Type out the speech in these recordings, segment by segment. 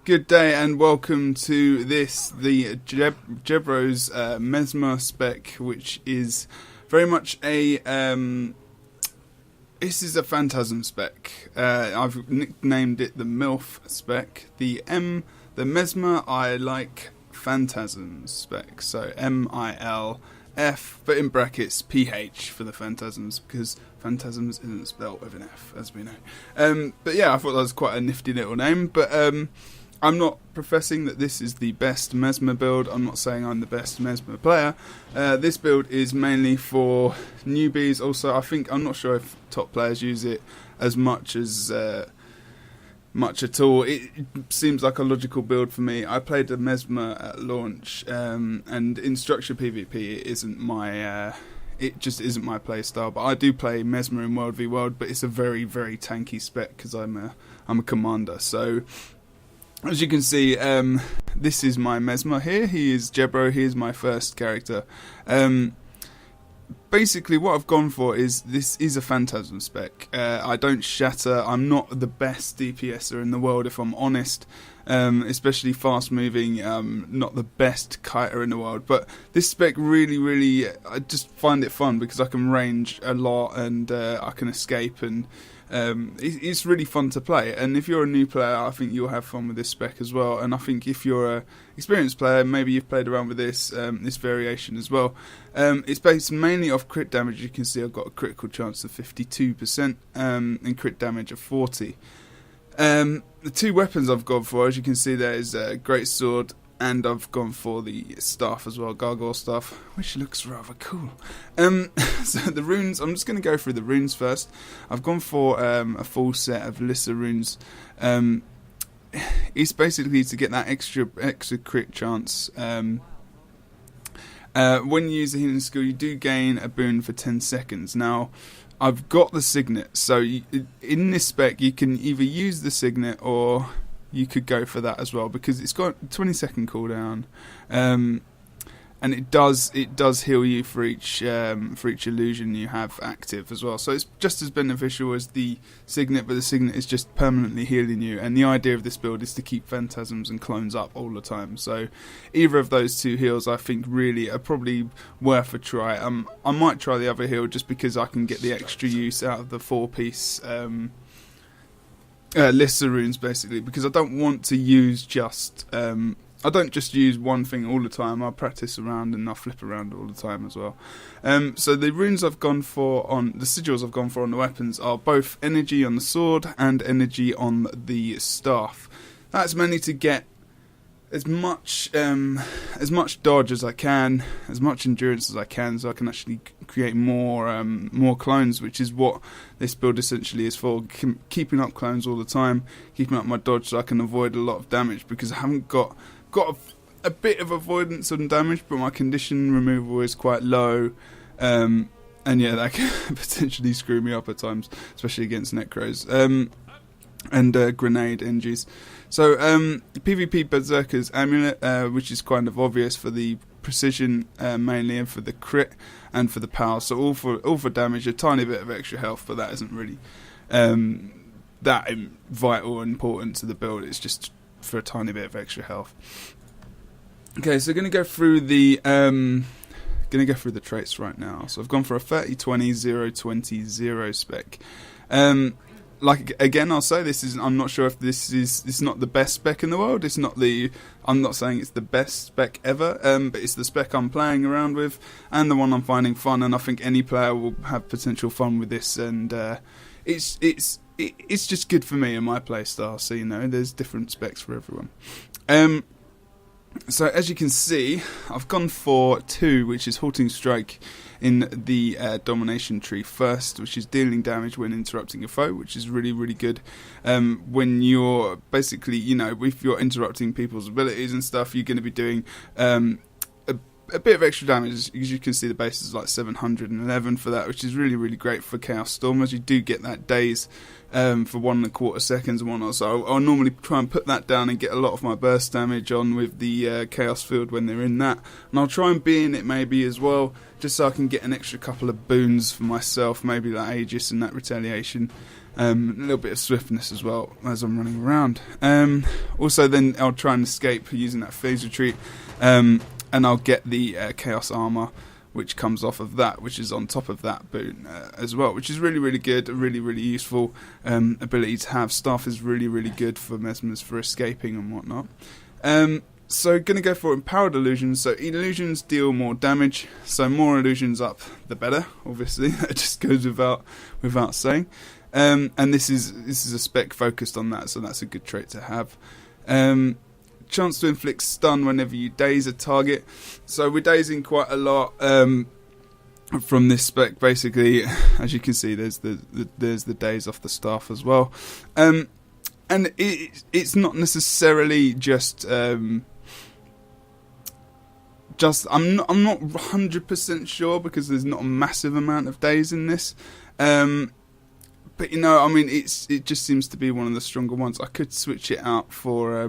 Good day and welcome to this, the Jebro's Mesmer spec, which is very much a this is a Phantasm spec. I've nicknamed it the MILF spec. The Mesmer I like Phantasms spec. So MILF, but in brackets PH for the Phantasms, because Phantasms isn't spelled with an F, as we know. But yeah, I thought that was quite a nifty little name. But I'm not professing that this is the best Mesmer build. I'm not saying I'm the best Mesmer player. This build is mainly for newbies. Also, I'm not sure if top players use it as much at all. It seems like a logical build for me. I played the Mesmer at launch, and in structure PvP, it just isn't my play style. But I do play Mesmer in World v World, but it's a very, very tanky spec because I'm a commander. So, as you can see, this is my Mesmer here. He is Jebro. He is my first character. Basically, what I've gone for is this is a Phantasm spec. I don't shatter. I'm not the best DPSer in the world, if I'm honest. Especially fast moving. Not the best kiter in the world. But this spec really, I just find it fun because I can range a lot and I can escape, and it's really fun to play. And if you're a new player, I think you'll have fun with this spec as well. And I think if you're a experienced player, maybe you've played around with this variation as well. It's based mainly off crit damage. You can see I've got a critical chance of 52% and crit damage of 40%. The two weapons I've gone for, as you can see, there is a great sword, and I've gone for the staff as well, gargoyle staff, which looks rather cool. So the runes, I'm just going to go through the runes first. I've gone for a full set of Lissa runes. It's basically to get that extra crit chance. When you use the healing skill, you do gain a boon for 10 seconds. Now, I've got the signet, so in this spec you can either use the signet or you could go for that as well, because it's got a 20-second cooldown, and it does heal you for each illusion you have active as well. So it's just as beneficial as the signet, but the signet is just permanently healing you. And the idea of this build is to keep phantasms and clones up all the time. So either of those two heals, I think, really are probably worth a try. I might try the other heal just because I can get the extra use out of the 4-piece. Lissa runes, basically, because I don't want to use I don't just use one thing all the time. I practice around and I flip around all the time as well. So the runes I've gone for on the sigils I've gone for on the weapons are both energy on the sword and energy on the staff. That's mainly to get as much dodge as I can, as much endurance as I can, so I can actually create more clones, which is what this build essentially is for. Keeping up clones all the time, keeping up my dodge so I can avoid a lot of damage, because I haven't got a bit of avoidance on damage, but my condition removal is quite low, and yeah, that can potentially screw me up at times, especially against necros and grenade NGs. So PvP Berserker's Amulet, which is kind of obvious for the precision mainly, and for the crit and for the power. So all for damage, a tiny bit of extra health, but that isn't really that vital and important to the build. It's just for a tiny bit of extra health. Okay, so going to go through the traits right now. So I've gone for a 30-20 0-20 0 spec. Like again, I'll say this is. I'm not sure if this is not the best spec in the world. I'm not saying it's the best spec ever. But it's the spec I'm playing around with, and the one I'm finding fun. And I think any player will have potential fun with this. And it's just good for me and my play style. So there's different specs for everyone. So as you can see, I've gone for 2, which is Halting Strike in the Domination tree first, which is dealing damage when interrupting a foe, which is really, really good. When you're basically, if you're interrupting people's abilities and stuff, you're going to be doing a bit of extra damage. As you can see, the base is like 711 for that, which is really, really great for Chaos Stormers. You do get that daze for 1.25 seconds and whatnot, so I'll normally try and put that down and get a lot of my burst damage on with the Chaos Field when they're in that, and I'll try and be in it maybe as well, just so I can get an extra couple of boons for myself, maybe like Aegis and that retaliation. A little bit of swiftness as well as I'm running around. Also then I'll try and escape using that phase retreat, and I'll get the Chaos Armor, which comes off of that, which is on top of that boot as well, which is really, really good, a really, really useful ability to have. Staff is really, really good for Mesmers for escaping and whatnot. So going to go for Empowered Illusions. So illusions deal more damage, so more illusions up, the better, obviously. That just goes without saying. And this is a spec focused on that, so that's a good trait to have. Chance to inflict stun whenever you daze a target. So we're dazing quite a lot from this spec. Basically, as you can see, there's the daze off the staff as well. And it's not necessarily just I'm not 100% sure, because there's not a massive amount of daze in this. But I mean, it just seems to be one of the stronger ones. I could switch it out for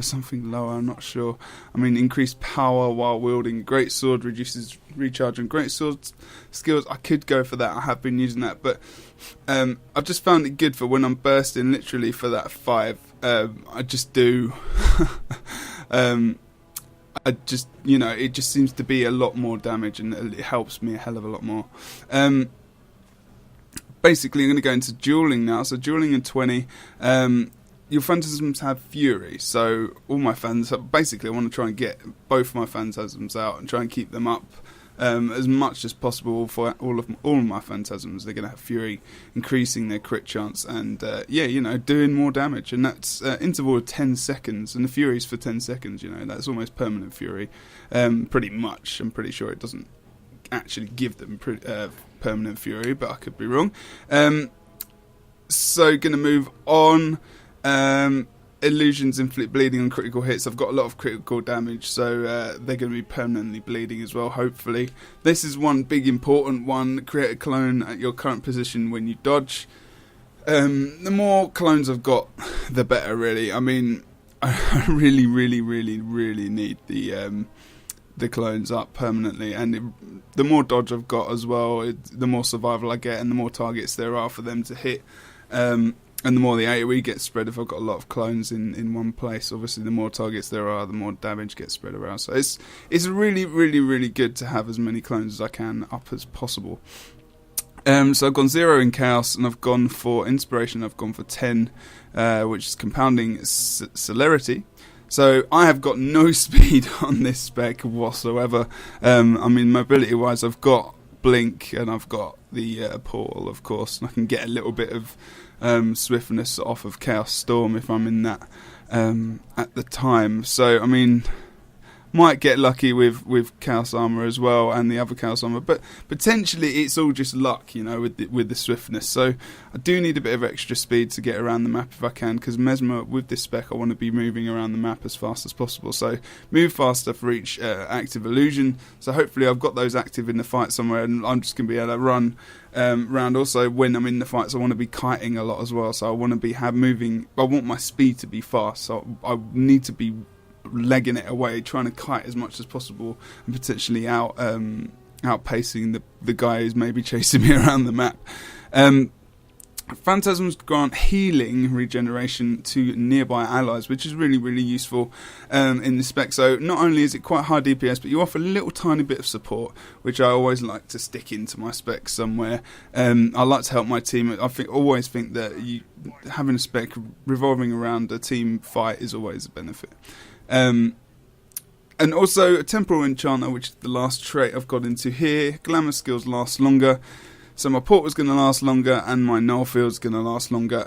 something lower. I'm not sure. I mean, increased power while wielding greatsword reduces recharge on greatsword skills. I could go for that. I have been using that, but I've just found it good for when I'm bursting. Literally for that 5, I just do. I just it just seems to be a lot more damage, and it helps me a hell of a lot more. Basically, I'm going to go into dueling now. So dueling in 20, your Phantasms have Fury. So all my basically I want to try and get both my Phantasms out and try and keep them up as much as possible for all of my Phantasms. They're going to have Fury, increasing their crit chance, and doing more damage. And that's interval of 10 seconds, and the Fury's for 10 seconds. That's almost permanent Fury, pretty much. I'm pretty sure it doesn't actually give them permanent Fury, but I could be wrong. So going to move on. Illusions inflict bleeding on critical hits. I've got a lot of critical damage, so they're going to be permanently bleeding as well, hopefully. This is one big important one. Create a clone at your current position when you dodge. The more clones I've got, the better, really. I mean, I really, really, really, really need the clones up permanently, and the more dodge I've got as well, the more survival I get, and the more targets there are for them to hit, and the more the AoE gets spread. If I've got a lot of clones in one place, obviously the more targets there are, the more damage gets spread around. So it's really, really, really good to have as many clones as I can up as possible. So I've gone 0 in Chaos, and I've gone for Inspiration. I've gone for 10, which is compounding celerity. So I have got no speed on this spec whatsoever. I mean, mobility-wise, I've got Blink, and I've got the Portal, of course, and I can get a little bit of swiftness off of Chaos Storm if I'm in that at the time. So, I mean, might get lucky with Chaos Armor as well, and the other Chaos Armor, but potentially it's all just luck, with the swiftness. So I do need a bit of extra speed to get around the map if I can, because Mesmer, with this spec, I want to be moving around the map as fast as possible. So move faster for each active illusion. So hopefully I've got those active in the fight somewhere, and I'm just going to be able to run around. Also, when I'm in the fights, I want to be kiting a lot as well. So I want to be moving. I want my speed to be fast. So I need to be legging it away, trying to kite as much as possible, and potentially outpacing the guy who's maybe chasing me around the map. Phantasms grant healing regeneration to nearby allies, which is really, really useful in this spec. So not only is it quite high DPS, but you offer a little tiny bit of support, which I always like to stick into my spec somewhere. I like to help my team. Always think that having a spec revolving around a team fight is always a benefit. And also a Temporal Enchanter, which is the last trait I've got into here. Glamour skills last longer, so my Portal's going to last longer, and my Null Field's going to last longer.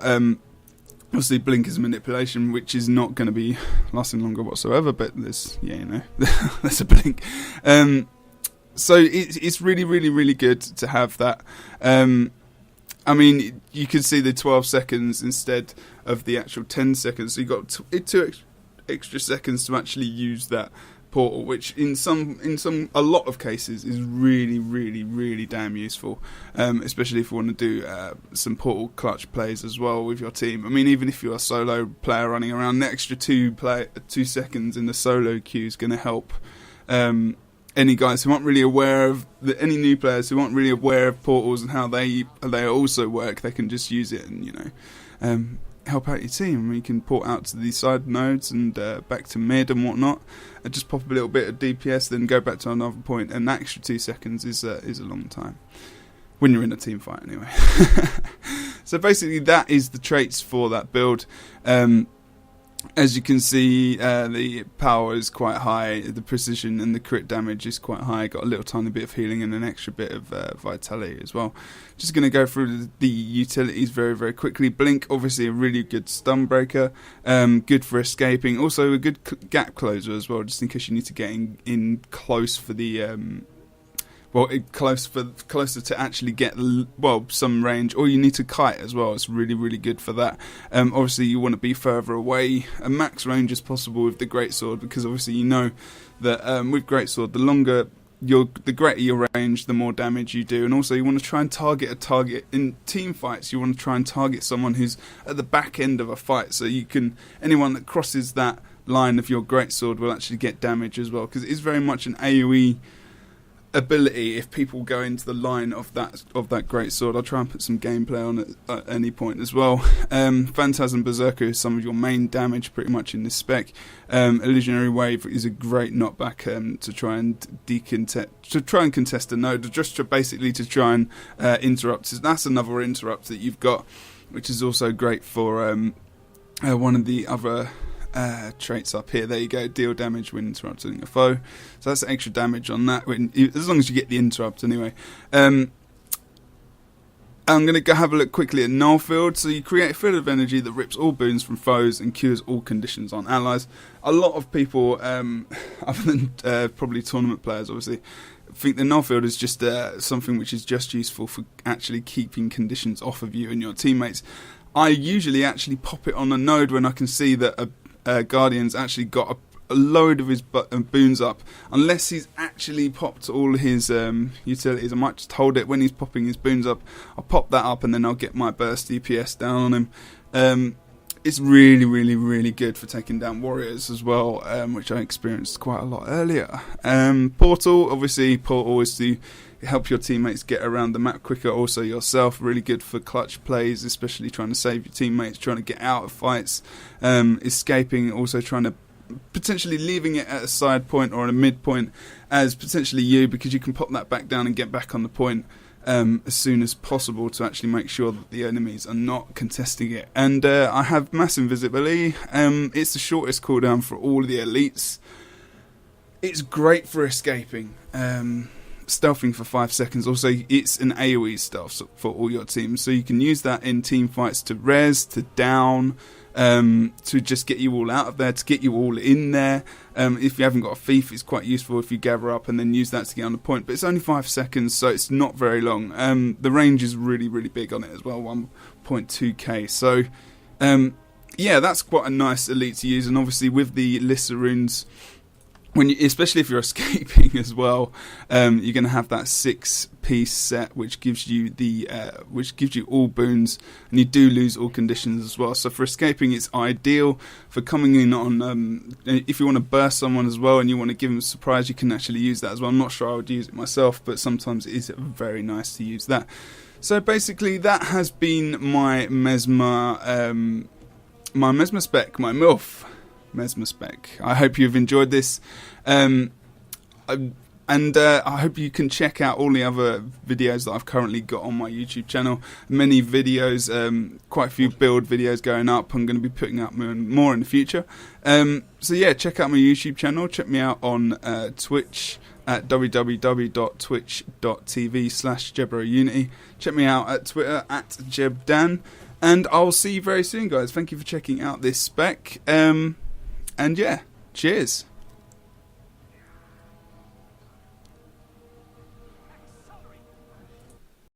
Obviously Blink is manipulation, which is not going to be lasting longer whatsoever, but there's there's a Blink. So it's really, really, really good to have that. I mean, you can see the 12 seconds instead of the actual 10 seconds, so you've got two extra seconds to actually use that Portal, which in a lot of cases is really, really, really damn useful, especially if you want to do some Portal clutch plays as well with your team. I mean, even if you're a solo player running around, the extra 2 seconds in the solo queue is going to help any guys who aren't really aware of any new players who aren't really aware of portals and how they also work, they can just use it and, you know, help out your team. You can port out to the side nodes and back to mid and whatnot, and just pop a little bit of DPS, then go back to another point. And that extra 2 seconds is a long time when you're in a team fight, anyway. So basically, that is the traits for that build. As you can see, the power is quite high, the precision and the crit damage is quite high. Got a little tiny bit of healing and an extra bit of vitality as well. Just going to go through the utilities very, very quickly. Blink, obviously a really good stun breaker, good for escaping. Also a good gap closer as well, just in case you need to get in close for the... closer to actually get some range, or you need to kite as well. It's really, really good for that. Obviously, you want to be further away, a max range as possible with the greatsword, because obviously you know that with greatsword, the greater your range, the more damage you do. And also, you want to try and target a target in team fights. You want to try and target someone who's at the back end of a fight, so anyone that crosses that line of your greatsword will actually get damage as well, because it is very much an AoE ability if people go into the line of that great sword. I'll try and put some gameplay on it at any point as well. Phantasm Berserker is some of your main damage pretty much in this spec. Illusionary Wave is a great knockback to try and contest a node, just to basically to try and interrupt. That's another interrupt that you've got, which is also great for one of the other traits up here. There you go, deal damage when interrupting a foe. So that's extra damage on that, as long as you get the interrupt anyway. I'm going to go have a look quickly at Null Field. So you create a field of energy that rips all boons from foes and cures all conditions on allies. A lot of people, other than probably tournament players obviously, think the Null Field is just something which is just useful for actually keeping conditions off of you and your teammates. I usually actually pop it on a node when I can see that a Guardian's actually got a load of his boons up. Unless he's actually popped all his utilities, I might just hold it when he's popping his boons up. I'll pop that up and then I'll get my burst DPS down on him. It's really, really, really good for taking down warriors as well, which I experienced quite a lot earlier. Portal, obviously, Portal is to help your teammates get around the map quicker, also yourself. Really good for clutch plays, especially trying to save your teammates, trying to get out of fights, escaping, also trying to potentially leaving it at a side point or at a mid point as potentially you, because you can pop that back down and get back on the point as soon as possible to actually make sure that the enemies are not contesting it. And I have mass invisibility. It's the shortest cooldown for all the elites. It's great for escaping. Stealthing for 5 seconds. Also, it's an AoE stealth for all your teams, so you can use that in team fights to res, to down, to just get you all out of there, to get you all in there. If you haven't got a thief, it's quite useful if you gather up and then use that to get on the point, but it's only 5 seconds, so it's not very long. The range is really, really big on it as well, 1.2k. So yeah, that's quite a nice elite to use. And obviously with the Lissa runes, especially if you're escaping as well, you're going to have that 6-piece set, which gives you all boons, and you do lose all conditions as well. So for escaping, it's ideal. For coming in on, if you want to burst someone as well, and you want to give them a surprise, you can actually use that as well. I'm not sure I would use it myself, but sometimes it is very nice to use that. So basically, that has been my Mesmer spec, my MILF Mesmer spec. I hope you've enjoyed this, and I hope you can check out all the other videos that I've currently got on my YouTube channel. Many videos, quite a few build videos going up. I'm going to be putting up more in the future. So yeah, check out my YouTube channel. Check me out on Twitch at www.twitch.tv/JebroUnity. Check me out at Twitter at JebDan. And I'll see you very soon, guys. Thank you for checking out this spec. And yeah, cheers.